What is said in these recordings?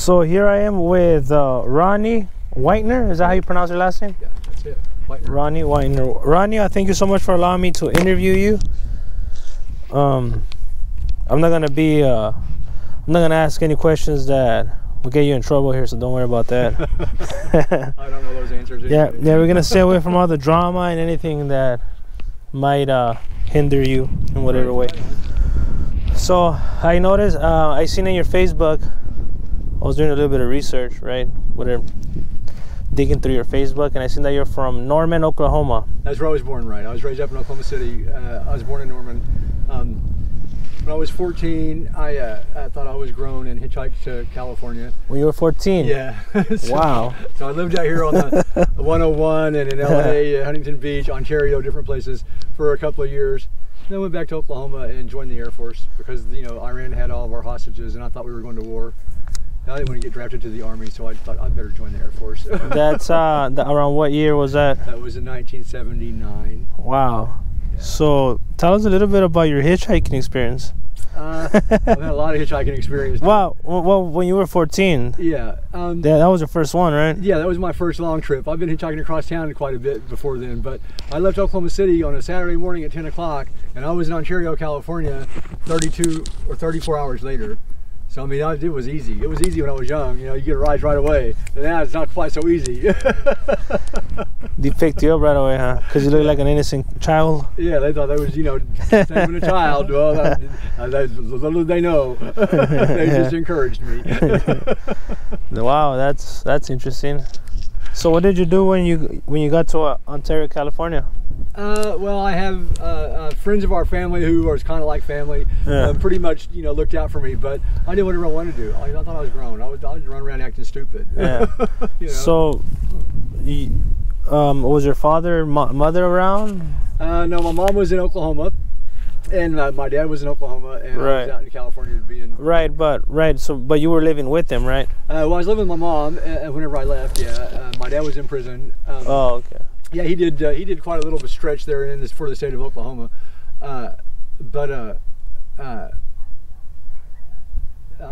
So here I am with Ronnie Whitener. Is that how you pronounce your last name? Yeah, that's it. Whitener. Ronnie Whitener. Ronnie, thank you so much for allowing me to interview you. I'm not gonna ask any questions that will get you in trouble here, so don't worry about that. I don't know those answers. Yeah, we're gonna stay away from all the drama and anything that might hinder you in whatever way. So I noticed, I seen in your Facebook, I was doing a little bit of research, right? Whatever, digging through your Facebook, and I seen that you're from Norman, Oklahoma. That's where I was born, right? I was raised up in Oklahoma City. I was born in Norman. When I was 14, I thought I was grown and hitchhiked to California. When you were 14? Yeah. Wow. So I lived out here on the 101 and in LA, Huntington Beach, Ontario, different places for a couple of years. Then went back to Oklahoma and joined the Air Force because, you know, Iran had all of our hostages and I thought we were going to war. I didn't want to get drafted to the Army, so I thought I'd better join the Air Force. That's around what year was that? That was in 1979. Wow. Yeah. So tell us a little bit about your hitchhiking experience. I've had a lot of hitchhiking experience. Wow. Well, when you were 14. Yeah. That was your first one, right? Yeah, that was my first long trip. I've been hitchhiking across town quite a bit before then, but I left Oklahoma City on a Saturday morning at 10 o'clock, and I was in Ontario, California, 32 or 34 hours later. So, I mean, it was easy. It was easy when I was young. You know, you get a ride right away. But now it's not quite so easy. They picked you up right away, huh? Because you look like an innocent child. Yeah, they thought that was, you know, saving a child. Well, little did they know. They just encouraged me. Wow, that's interesting. So what did you do when you got to Ontario, California? Well, I have friends of our family who are kind of like family. Yeah. Pretty much, you know, looked out for me. But I did whatever I wanted to do. I thought I was grown. I would run around acting stupid. Yeah. You know? So, was your father, mother around? No, my mom was in Oklahoma, and my dad was in Oklahoma, and I was out in California being. But you were living with them, right? Well, I was living with my mom whenever I left. Yeah, my dad was in prison. Oh, okay. Yeah, he did quite a little bit of stretch there for the state of Oklahoma, but I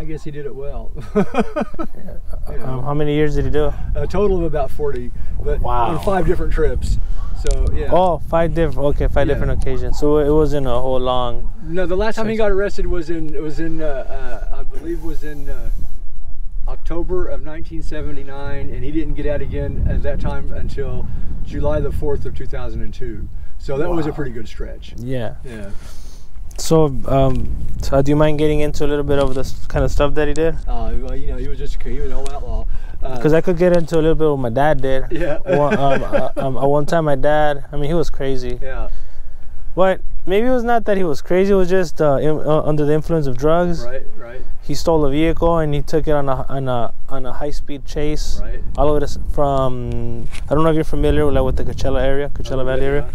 guess he did it well. Yeah. How many years did he do? A total of about 40, but wow. On 5 different trips. So yeah. Oh, 5 different occasions. So it wasn't a whole long. No, the last time he got arrested was in I believe was in October of 1979, and he didn't get out again at that time until July the 4th of 2002. So that was a pretty good stretch. Yeah. Yeah. So, do you mind getting into a little bit of this kind of stuff that he did? Well, you know, he was an old outlaw. Because I could get into a little bit of what my dad did. Yeah. One time my dad, I mean, he was crazy. Yeah. But maybe it was not that he was crazy, it was just under the influence of drugs. Right. He stole a vehicle and he took it on a high-speed chase. Right. All the way from, I don't know if you're familiar with the Coachella Valley area. Yeah.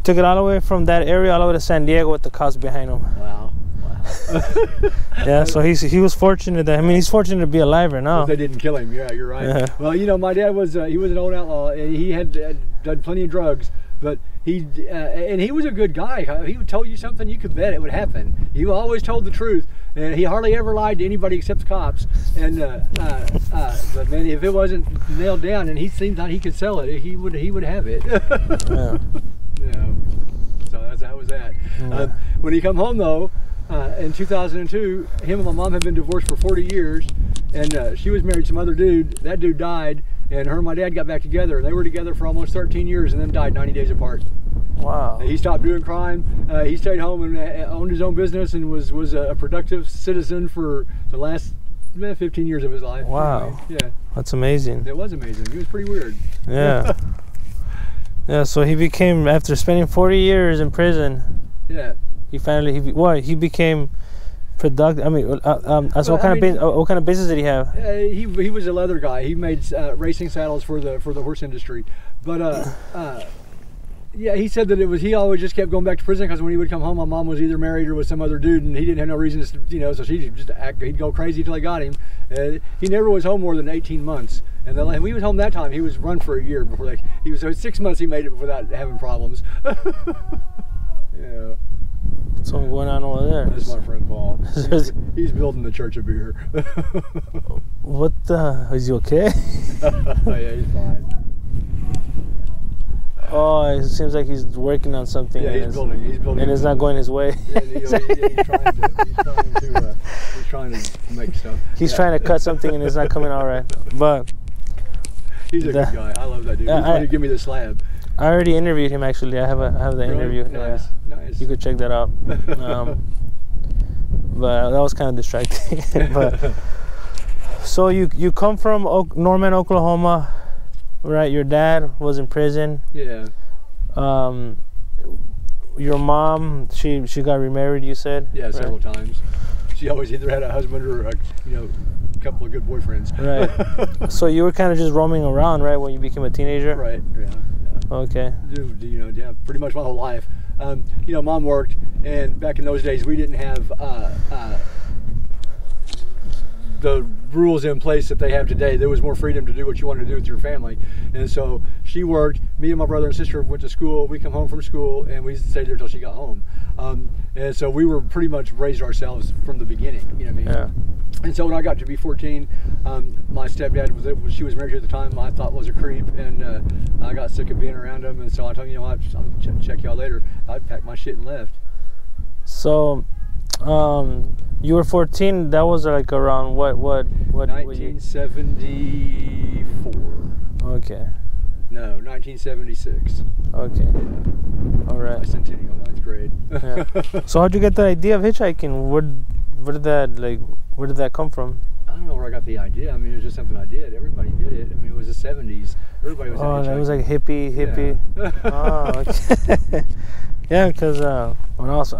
Took it all the way from that area all the way to San Diego with the cops behind him. Wow. Yeah, so he was fortunate that, I mean, he's fortunate to be alive right now. They didn't kill him. Yeah, you're right. Yeah. Well, you know, my dad was he was an old outlaw, and he had done plenty of drugs, but he was a good guy. He would tell you something, you could bet it would happen. He always told the truth, and he hardly ever lied to anybody except the cops. And but man, if it wasn't nailed down and he seemed like he could sell it, he would have it. Yeah. You know, so that was that. Yeah. When he come home though, in 2002, him and my mom had been divorced for 40 years, and she was married to some other dude. That dude died, and her and my dad got back together, and they were together for almost 13 years, and then died 90 days apart. Wow. He stopped doing crime. He stayed home and owned his own business, and was a productive citizen for the last 15 years of his life. Wow. Anyway, yeah. That's amazing. It was amazing. He was pretty weird. Yeah. Yeah, so he became, after spending 40 years in prison, yeah, he became productive. I mean, so what kind of business did he have? He was a leather guy. He made racing saddles for the horse industry. But yeah, he said that he always just kept going back to prison because when he would come home, my mom was either married or with some other dude, and he didn't have no reason to, you know, so he'd go crazy till they got him. He never was home more than 18 months. And when he was home that time, he was run for a year before so 6 months he made it without having problems. Yeah. What's going on over there? That's my friend Paul. He's building the church of beer. What the? Is he okay? Oh, yeah, he's fine. Oh, it seems like he's working on something. Yeah, he's building. And it's not going his way. Yeah, he's trying to make stuff. He's trying to cut something and it's not coming out right. But he's a good guy. I love that dude. He's trying to give me the slab. I already interviewed him actually. I have the Really? interview. Nice, yeah. nice. You could check that out. But that was kind of distracting. But so you come from Norman, Oklahoma, right? Your dad was in prison. Yeah. Your mom, she got remarried. You said. Yeah, right? several times. She always either had a husband or a couple of good boyfriends. Right. So you were kind of just roaming around, right, when you became a teenager? Right. Yeah. Okay. Yeah, pretty much my whole life. Mom worked, and back in those days we didn't have the rules in place that they have today. There was more freedom to do what you wanted to do with your family, and so she worked. Me and my brother and sister went to school. We come home from school, and we stayed there till she got home. And so we were pretty much raised ourselves from the beginning. You know what I mean? Yeah. And so when I got to be 14, my stepdad she was married at the time, I thought was a creep, and I got sick of being around him, and so I told him, I'll check y'all later. I packed my shit and left. So, you were 14. That was like around what 1974. Okay. No, 1976. Okay. Yeah. All right. Bicentennial, 9th grade. Yeah. So how'd you get the idea of hitchhiking? Where did that come from? I don't know where I got the idea. I mean, it was just something I did. Everybody did it. I mean, it was the 70s. Everybody was. Oh, that was like hippie. Yeah. Oh, okay. Yeah, because when I was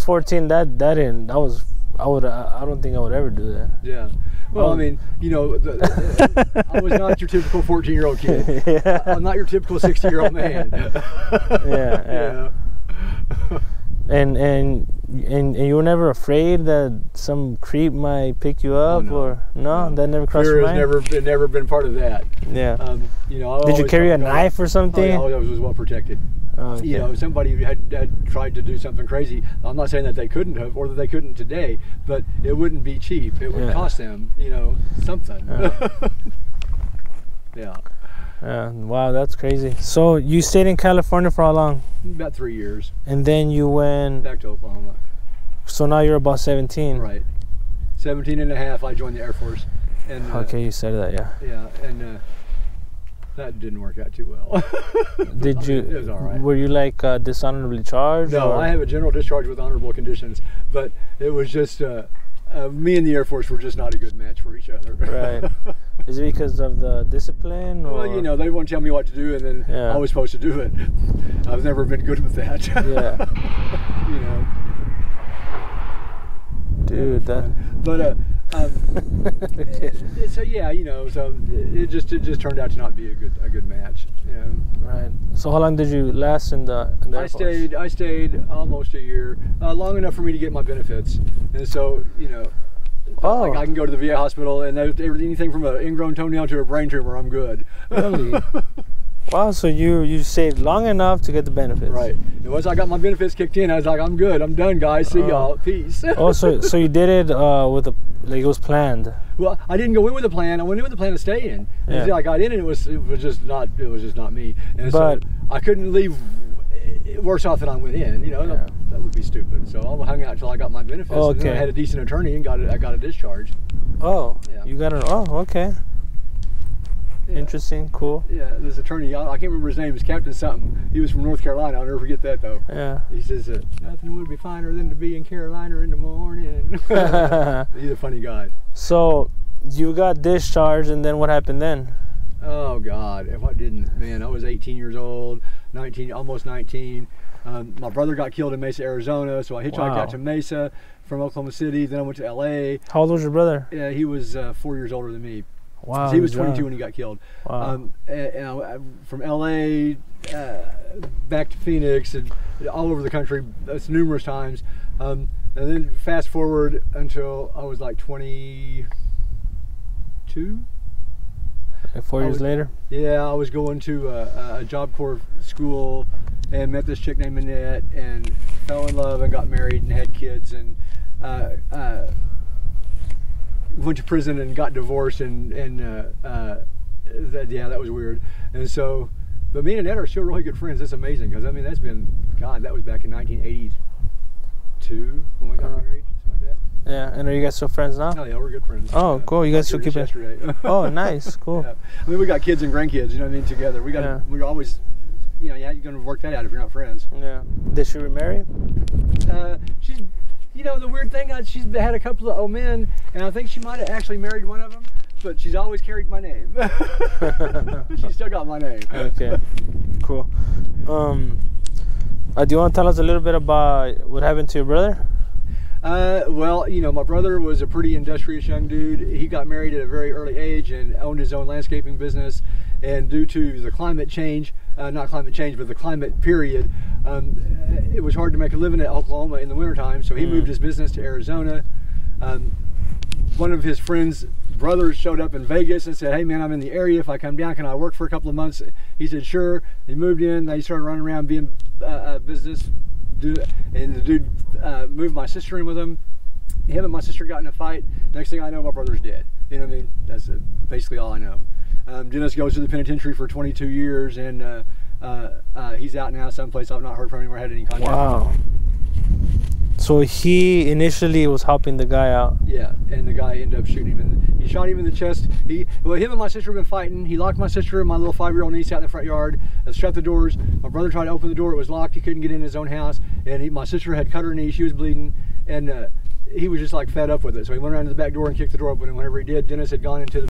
14, I don't think I would ever do that. Yeah. Well, I mean, I was not your typical 14-year-old kid. Yeah. I'm not your typical 60-year-old man. Yeah. And you were never afraid that some creep might pick you up, no. No, that never crossed your mind. Fear has never been part of that. Yeah. I Did you carry a knife or something? Oh, yeah, I was well protected. Oh, okay. Somebody had tried to do something crazy. I'm not saying that they couldn't have, or that they couldn't today, but it wouldn't be cheap. It would cost them, something. Yeah. Wow, that's crazy. So you stayed in California for how long? About 3 years. And then you went back to Oklahoma. So now you're about 17. Right. 17 and a half, I joined the Air Force. And okay, you said that, yeah. Yeah, and that didn't work out too well. Did you? It was all right. Were you like dishonorably charged? No, I have a general discharge with honorable conditions, but it was just me and the Air Force were just not a good match for each other. Right. Is it because of the discipline? Or? Well, they won't tell me what to do, and then I was supposed to do it. I've never been good with that. Yeah. Dude, that. But so yeah, so it just turned out to not be a good match. Right. So how long did you last in the Air Force? I stayed almost a year, long enough for me to get my benefits, and so like I can go to the VA hospital, and anything from an ingrown toenail to a brain tumor, I'm good. Really? Wow, so you stayed long enough to get the benefits. Right. And once I got my benefits kicked in, I was like, I'm good. I'm done, guys. See y'all. Peace. So you did it it was planned. Well, I didn't go in with a plan. I went in with a plan to stay in. And until I got in, and it was just not me. And so I couldn't leave worse off than I went in. That would be stupid. So I hung out until I got my benefits. Okay. And then I had a decent attorney and I got a discharge. Oh. Yeah. You got okay. Yeah. Interesting, cool. Yeah, this attorney, I can't remember his name, it was Captain something. He was from North Carolina, I'll never forget that though. Yeah. He says, nothing would be finer than to be in Carolina in the morning. He's a funny guy. So, you got discharged, and then what happened then? Oh God, if I didn't, man, I was 18 years old, almost 19. My brother got killed in Mesa, Arizona, so I hitchhiked out to Mesa from Oklahoma City, then I went to LA. How old was your brother? Yeah, he was 4 years older than me. Wow. So he was 22 when he got killed. Wow. From LA back to Phoenix and all over the country, that's numerous times. And then fast forward until I was like 22. 4 years later? Yeah, I was going to a Job Corps school and met this chick named Annette, and fell in love and got married and had kids, and went to prison and got divorced, and that was weird. And so, but me and Annette are still really good friends. That's amazing, because I mean that was back in 1982 when we got married, something like that. Yeah, and are you guys still friends now? Oh yeah, we're good friends. Oh, cool. You guys still keep it? Yesterday. Oh, nice, cool. Yeah. I mean, we got kids and grandkids. You know what I mean? Together, we're always, you're going to work that out if you're not friends. Yeah. Did she remarry? She's, the weird thing, she's had a couple of men, and I think she might have actually married one of them, but she's always carried my name. She's still got my name. Okay, cool. Do you want to tell us a little bit about what happened to your brother? Well, my brother was a pretty industrious young dude. He got married at a very early age and owned his own landscaping business. And due to the climate change, not climate change, but the climate period, it was hard to make a living at Oklahoma in the wintertime. So he moved his business to Arizona. One of his friends' brothers showed up in Vegas and said, "Hey man, I'm in the area. If I come down, can I work for a couple of months?" He said, "Sure." He moved in. They started running around being business. And the dude moved my sister in with him. Him and my sister got in a fight. Next thing I know, my brother's dead. You know what I mean? That's basically all I know. Dennis goes to the penitentiary for 22 years, and he's out now someplace. I've not heard from him or had any contact. Wow. So he initially was helping the guy out. Yeah, and the guy ended up shooting him. He shot him in the chest. Him and my sister have been fighting. He locked my sister and my little 5-year-old niece out in the front yard. Shut the doors. My brother tried to open the door. It was locked. He couldn't get in his own house. And my sister had cut her knee. She was bleeding. And he was just like fed up with it. So he went around to the back door and kicked the door open. And whenever he did, Dennis had gone into the